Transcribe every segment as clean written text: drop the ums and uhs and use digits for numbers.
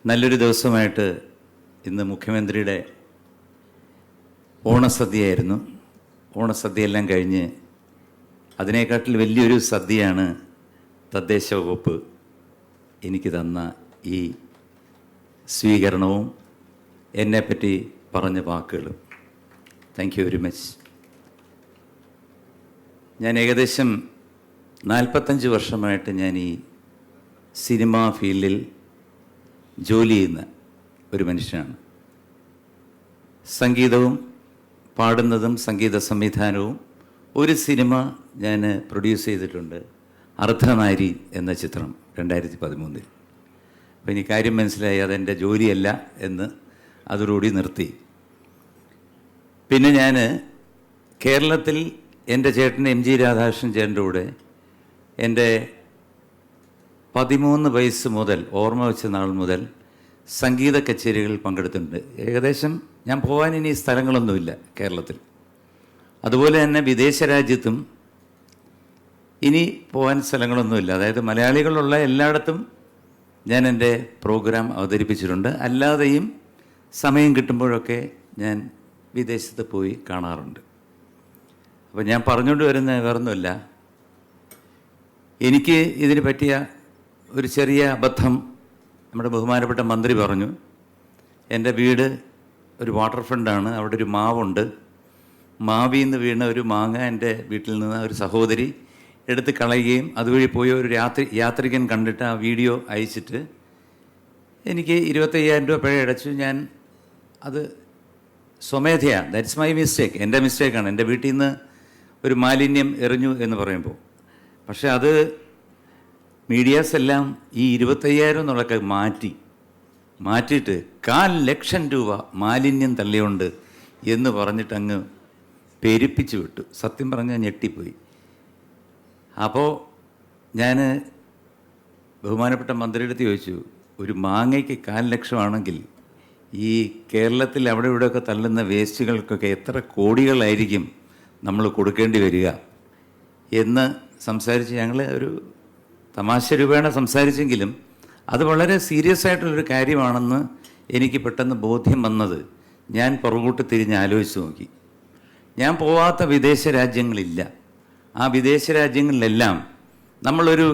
നല്ലൊരു ദിവസമായിട്ട് ഇന്ന് മുഖ്യമന്ത്രിയുടെ ഓണസദ്യയായിരുന്നു. ഓണസദ്യയെല്ലാം കഴിഞ്ഞ് അതിനേക്കാട്ടിൽ വലിയൊരു സദ്യയാണ് തദ്ദേശ വകുപ്പ് എനിക്ക് തന്ന ഈ സ്വീകരണവും എന്നെപ്പറ്റി പറഞ്ഞ വാക്കുകളും. Thank you very much. ഞാൻ ഏകദേശം 45 വർഷമായിട്ട് ഞാൻ ഈ സിനിമാ ഫീൽഡിൽ ജോലി ചെയ്യുന്ന ഒരു മനുഷ്യനാണ്. സംഗീതവും പാടുന്നതും സംഗീത സംവിധാനവും ഒരു സിനിമ ഞാൻ പ്രൊഡ്യൂസ് ചെയ്തിട്ടുണ്ട്, അർദ്ധനാരി എന്ന ചിത്രം 2013. അപ്പോൾ ഇനി കാര്യം മനസ്സിലായി, അതെൻ്റെ ജോലിയല്ല എന്ന് അതോടുകൂടി നിർത്തി. പിന്നെ ഞാൻ കേരളത്തിൽ എൻ്റെ ചേട്ടൻ MG രാധാകൃഷ്ണൻ ചേട്ടൻ്റെ കൂടെ എൻ്റെ 13 വയസ്സ് മുതൽ, ഓർമ്മ വെച്ച നാൾ മുതൽ സംഗീത കച്ചേരികളിൽ പങ്കെടുത്തിട്ടുണ്ട്. ഏകദേശം ഞാൻ പോകാൻ ഇനി സ്ഥലങ്ങളൊന്നുമില്ല കേരളത്തിൽ. അതുപോലെ തന്നെ വിദേശ രാജ്യത്തും ഇനി പോകാൻ സ്ഥലങ്ങളൊന്നുമില്ല. അതായത് മലയാളികളുള്ള എല്ലായിടത്തും ഞാൻ എൻ്റെ പ്രോഗ്രാം അവതരിപ്പിച്ചിട്ടുണ്ട്. അല്ലാതെയും സമയം കിട്ടുമ്പോഴൊക്കെ ഞാൻ വിദേശത്ത് പോയി കാണാറുണ്ട്. അപ്പോൾ ഞാൻ പറഞ്ഞുകൊണ്ട് വരുന്ന വേറൊന്നുമില്ല, എനിക്ക് ഇതിന് പറ്റിയ ഒരു ചെറിയ അബദ്ധം നമ്മുടെ ബഹുമാനപ്പെട്ട മന്ത്രി പറഞ്ഞു. എൻ്റെ വീട് ഒരു വാട്ടർ ഫ്രണ്ടാണ്, അവിടെ ഒരു മാവുണ്ട്. മാവിൽ നിന്ന് വീണ ഒരു മാങ്ങ എൻ്റെ വീട്ടിൽ നിന്ന് ഒരു സഹോദരി എടുത്ത് കളയുകയും അതുവഴി പോയ ഒരു യാത്രികൻ കണ്ടിട്ട് ആ വീഡിയോ അയച്ചിട്ട് എനിക്ക് 25,000 രൂപ പിഴ അടച്ചു. ഞാൻ അത് സ്വമേധയാ, ദാറ്റ്സ് മൈ മിസ്റ്റേക്ക്, എൻ്റെ മിസ്റ്റേക്കാണ്. എൻ്റെ വീട്ടിൽ നിന്ന് ഒരു മാലിന്യം എറിഞ്ഞു എന്ന് പറയുമ്പോൾ. പക്ഷേ അത് മീഡിയാസ് എല്ലാം ഈ 25,000 എന്നുള്ളതൊക്കെ മാറ്റിയിട്ട് 4,00,000 രൂപ മാലിന്യം തള്ളിയുണ്ട് എന്ന് പറഞ്ഞിട്ട് അങ്ങ് പെരുപ്പിച്ചു വിട്ടു. സത്യം പറഞ്ഞാൽ ഞെട്ടിപ്പോയി. അപ്പോൾ ഞാൻ ബഹുമാനപ്പെട്ട മന്ത്രിയുടെ അടുത്ത് ചോദിച്ചു, ഒരു മാങ്ങയ്ക്ക് 4,00,000 ആണെങ്കിൽ ഈ കേരളത്തിൽ അവിടെ ഇവിടെയൊക്കെ തള്ളുന്ന വേസ്റ്റുകൾക്കൊക്കെ എത്ര കോടികളായിരിക്കും നമ്മൾ കൊടുക്കേണ്ടി വരിക എന്ന് സംസാരിച്ച് ഞങ്ങൾ ഒരു തമാശ രൂപേണ സംസാരിച്ചെങ്കിലും അത് വളരെ സീരിയസ് ആയിട്ടുള്ളൊരു കാര്യമാണെന്ന് എനിക്ക് പെട്ടെന്ന് ബോധ്യം വന്നത് ഞാൻ പുറകോട്ട് തിരിഞ്ഞ് ആലോചിച്ച് നോക്കി. ഞാൻ പോവാത്ത വിദേശ രാജ്യങ്ങളില്ല. ആ വിദേശ രാജ്യങ്ങളിലെല്ലാം നമ്മളൊരു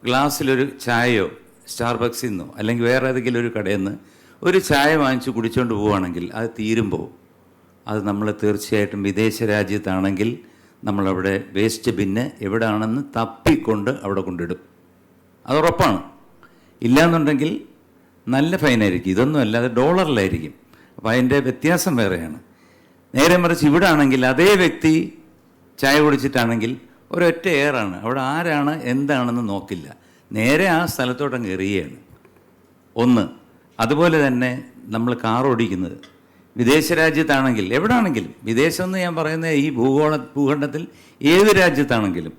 ഗ്ലാസ്സിലൊരു ചായയോ സ്റ്റാർബക്സിൽ നിന്നോ അല്ലെങ്കിൽ വേറെ ഏതെങ്കിലും ഒരു കടയിൽ നിന്ന് ഒരു ചായ വാങ്ങിച്ച് കുടിച്ചുകൊണ്ട് പോവുകയാണെങ്കിൽ അത് തീരുമ്പോൾ അത് നമ്മൾ തീർച്ചയായിട്ടും വിദേശ രാജ്യത്താണെങ്കിൽ നമ്മളവിടെ വേസ്റ്റ് ബിന്ന് എവിടെയാണെന്ന് തപ്പിക്കൊണ്ട് അവിടെ കൊണ്ടിടും. അതുറപ്പാണ്. ഇല്ലയെന്നുണ്ടെങ്കിൽ നല്ല ഫൈനായിരിക്കും. ഇതൊന്നും അല്ലാതെ ഡോളറിലായിരിക്കും. അപ്പോൾ അതിൻ്റെ വ്യത്യാസം വേറെയാണ്. നേരെ മറിച്ച് ഇവിടെ ആണെങ്കിൽ അതേ വ്യക്തി ചായ കുടിച്ചിട്ടാണെങ്കിൽ ഒരൊറ്റ എയറാണ്. അവിടെ ആരാണ് എന്താണെന്ന് നോക്കില്ല, നേരെ ആ സ്ഥലത്തോട്ടങ്ങ് എറിയുകയാണ്. ഒന്ന്. അതുപോലെ തന്നെ നമ്മൾ കാർ ഓടിക്കുന്നത് വിദേശ രാജ്യത്താണെങ്കിൽ എവിടെയാണെങ്കിലും, വിദേശമെന്ന് ഞാൻ പറയുന്നത് ഈ ഭൂഖണ്ഡത്തിൽ ഏത് രാജ്യത്താണെങ്കിലും,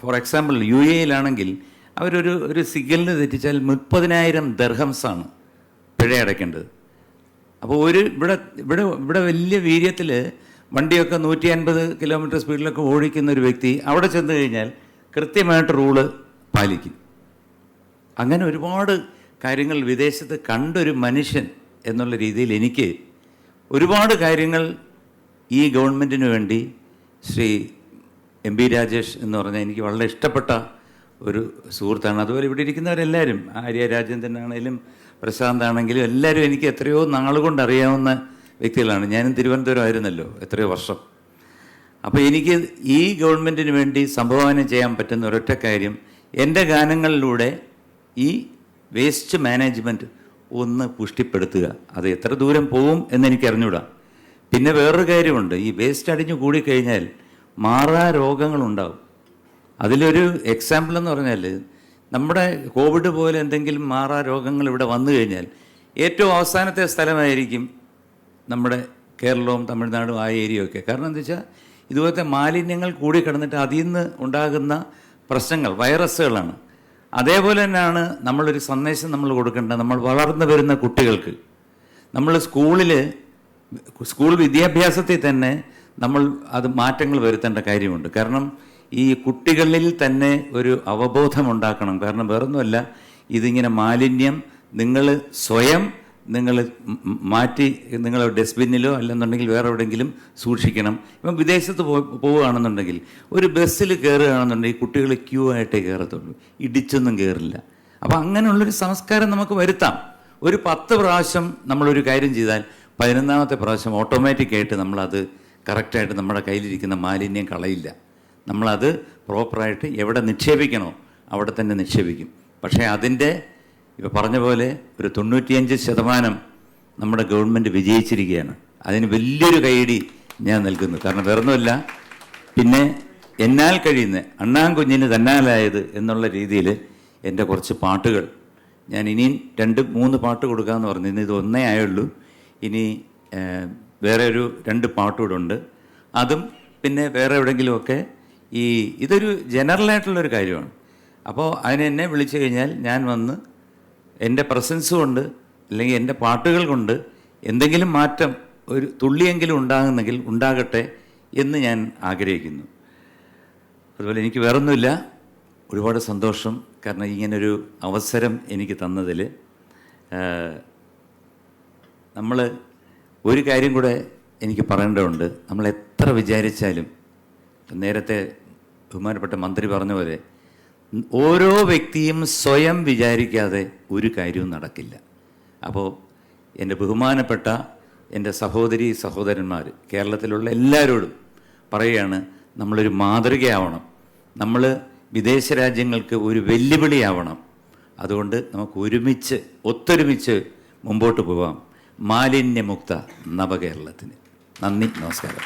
ഫോർ എക്സാമ്പിൾ UAE-യിലാണെങ്കിൽ അവരൊരു സിഗ്നലിന് തെറ്റിച്ചാൽ 30,000 ദർഹംസാണ് പിഴ അടയ്ക്കേണ്ടത്. അപ്പോൾ ഇവിടെ വലിയ വീര്യത്തിൽ വണ്ടിയൊക്കെ 150 കിലോമീറ്റർ സ്പീഡിലൊക്കെ ഓടിക്കുന്ന ഒരു വ്യക്തി അവിടെ ചെന്ന് കഴിഞ്ഞാൽ കൃത്യമായിട്ട് റൂള് പാലിക്കും. അങ്ങനെ ഒരുപാട് കാര്യങ്ങൾ വിദേശത്ത് കണ്ടൊരു മനുഷ്യൻ എന്നുള്ള രീതിയിൽ എനിക്ക് ഒരുപാട് കാര്യങ്ങൾ ഈ ഗവൺമെൻറ്റിന് വേണ്ടി ശ്രീ MB രാജേഷ് എന്ന് പറഞ്ഞാൽ എനിക്ക് വളരെ ഇഷ്ടപ്പെട്ട ഒരു സുഹൃത്താണ്. അതുപോലെ ഇവിടെ ഇരിക്കുന്നവരെല്ലാവരും, ആര്യ രാജേന്ദ്രൻ ആണെങ്കിലും പ്രശാന്ത് ആണെങ്കിലും എല്ലാവരും എനിക്ക് എത്രയോ നാളുകൊണ്ട് അറിയാവുന്ന വ്യക്തികളാണ്. ഞാനും തിരുവനന്തപുരം ആയിരുന്നല്ലോ എത്രയോ വർഷം. അപ്പോൾ എനിക്ക് ഈ ഗവൺമെൻറ്റിന് വേണ്ടി സംഭാവന ചെയ്യാൻ പറ്റുന്ന ഒരൊറ്റ കാര്യം, എൻ്റെ ഗാനങ്ങളിലൂടെ ഈ വേസ്റ്റ് മാനേജ്മെൻറ്റ് ഒന്ന് പുഷ്ടിപ്പെടുത്തുക. അത് എത്ര ദൂരം പോവും എന്നെനിക്ക് അറിഞ്ഞൂടാ. പിന്നെ വേറൊരു കാര്യമുണ്ട്, ഈ വേസ്റ്റ് അടിഞ്ഞു കൂടിക്കഴിഞ്ഞാൽ മാറാ രോഗങ്ങളുണ്ടാവും. അതിലൊരു എക്സാമ്പിൾ എന്ന് പറഞ്ഞാൽ നമ്മുടെ കോവിഡ് പോലെ എന്തെങ്കിലും മാറാ രോഗങ്ങൾ ഇവിടെ വന്നു കഴിഞ്ഞാൽ ഏറ്റവും അവസാനത്തെ സ്ഥലമായിരിക്കും നമ്മുടെ കേരളവും തമിഴ്നാടും ആ ഏരിയയൊക്കെ. കാരണം എന്താ വെച്ചാൽ ഇതുപോലത്തെ മാലിന്യങ്ങൾ കൂടി കിടന്നിട്ട് അതിൽ നിന്ന് ഉണ്ടാകുന്ന പ്രശ്നങ്ങൾ വൈറസുകളാണ്. അതേപോലെ തന്നെയാണ് നമ്മളൊരു സന്ദേശം നമ്മൾ കൊടുക്കേണ്ടത്. നമ്മൾ വളർന്നു വരുന്ന കുട്ടികൾക്ക് നമ്മൾ സ്കൂൾ വിദ്യാഭ്യാസത്തിൽ തന്നെ നമ്മൾ അത് മാറ്റങ്ങൾ വരുത്തേണ്ട കാര്യമുണ്ട്. കാരണം ഈ കുട്ടികളിൽ തന്നെ ഒരു അവബോധം ഉണ്ടാക്കണം. കാരണം വേറൊന്നുമല്ല, ഇതിങ്ങനെ മാലിന്യം നിങ്ങൾ സ്വയം നിങ്ങൾ മാറ്റി നിങ്ങൾ ഡസ്റ്റ്ബിന്നിലോ അല്ലെന്നുണ്ടെങ്കിൽ വേറെ എവിടെയെങ്കിലും സൂക്ഷിക്കണം. ഇപ്പം വിദേശത്ത് പോവുകയാണെന്നുണ്ടെങ്കിൽ ഒരു ബസ്സിൽ കയറുകയാണെന്നുണ്ടെങ്കിൽ കുട്ടികൾ ക്യൂ ആയിട്ടേ കയറത്തുള്ളൂ, ഇടിച്ചൊന്നും കയറില്ല. അപ്പോൾ അങ്ങനെയുള്ളൊരു സംസ്കാരം നമുക്ക് വരുത്താം. ഒരു 10 പ്രാവശ്യം നമ്മളൊരു കാര്യം ചെയ്താൽ 11ാമത്തെ പ്രാവശ്യം ഓട്ടോമാറ്റിക്കായിട്ട് നമ്മളത് കറക്റ്റായിട്ട് നമ്മുടെ കയ്യിലിരിക്കുന്ന മാലിന്യം കളയില്ല. നമ്മളത് പ്രോപ്പറായിട്ട് എവിടെ നിക്ഷേപിക്കണോ അവിടെ തന്നെ നിക്ഷേപിക്കും. പക്ഷേ അതിൻ്റെ ഇപ്പോൾ പറഞ്ഞ പോലെ ഒരു 95% നമ്മുടെ ഗവൺമെൻറ് വിജയിച്ചിരിക്കുകയാണ്. അതിന് വലിയൊരു കൈയടി ഞാൻ നൽകുന്നു. കാരണം വേറൊന്നുമല്ല, പിന്നെ എന്നാൽ കഴിയുന്ന അണ്ണാൻകുഞ്ഞിന് തന്നാലായത് എന്നുള്ള രീതിയിൽ എൻ്റെ കുറച്ച് പാട്ടുകൾ ഞാൻ ഇനിയും 2-3 പാട്ട് കൊടുക്കാമെന്ന് പറഞ്ഞു. ഇന്ന് ഇത് 1 ആയുള്ളൂ. ഇനി വേറെ ഒരു 2 പാട്ടുകൂടെ ഉണ്ട്. അതും പിന്നെ വേറെ എവിടെയെങ്കിലുമൊക്കെ ഇതൊരു ജനറലായിട്ടുള്ളൊരു കാര്യമാണ്. അപ്പോൾ എന്നെ വിളിച്ചു കഴിഞ്ഞാൽ ഞാൻ വന്ന് എൻ്റെ പ്രസൻസ് കൊണ്ട് അല്ലെങ്കിൽ എൻ്റെ പാട്ടുകൾ കൊണ്ട് എന്തെങ്കിലും മാറ്റം ഒരു തുള്ളിയെങ്കിലും ഉണ്ടാകുന്നെങ്കിൽ ഉണ്ടാകട്ടെ എന്ന് ഞാൻ ആഗ്രഹിക്കുന്നു. അതുപോലെ എനിക്ക് വേറൊന്നുമില്ല, ഒരുപാട് സന്തോഷം. കാരണം ഇങ്ങനൊരു അവസരം എനിക്ക് തന്നതിൽ നമ്മൾ ഒരു കാര്യം കൂടെ എനിക്ക് പറയേണ്ടതുണ്ട്. നമ്മൾ എത്ര വിചാരിച്ചാലും, നേരത്തെ ബഹുമാനപ്പെട്ട മന്ത്രി പറഞ്ഞ പോലെ, ഓരോ വ്യക്തിയും സ്വയം വിചാരിക്കാതെ ഒരു കാര്യവും നടക്കില്ല. അപ്പോൾ എൻ്റെ ബഹുമാനപ്പെട്ട എൻ്റെ സഹോദരി സഹോദരന്മാർ, കേരളത്തിലുള്ള എല്ലാവരോടും പറയുകയാണ്, നമ്മളൊരു മാതൃകയാവണം. നമ്മൾ വിദേശ രാജ്യങ്ങൾക്ക് ഒരു വെല്ലുവിളിയാവണം. അതുകൊണ്ട് നമുക്ക് ഒത്തൊരുമിച്ച് മുമ്പോട്ട് പോകാം മാലിന്യമുക്ത നവകേരളത്തിന്. നന്ദി, നമസ്കാരം.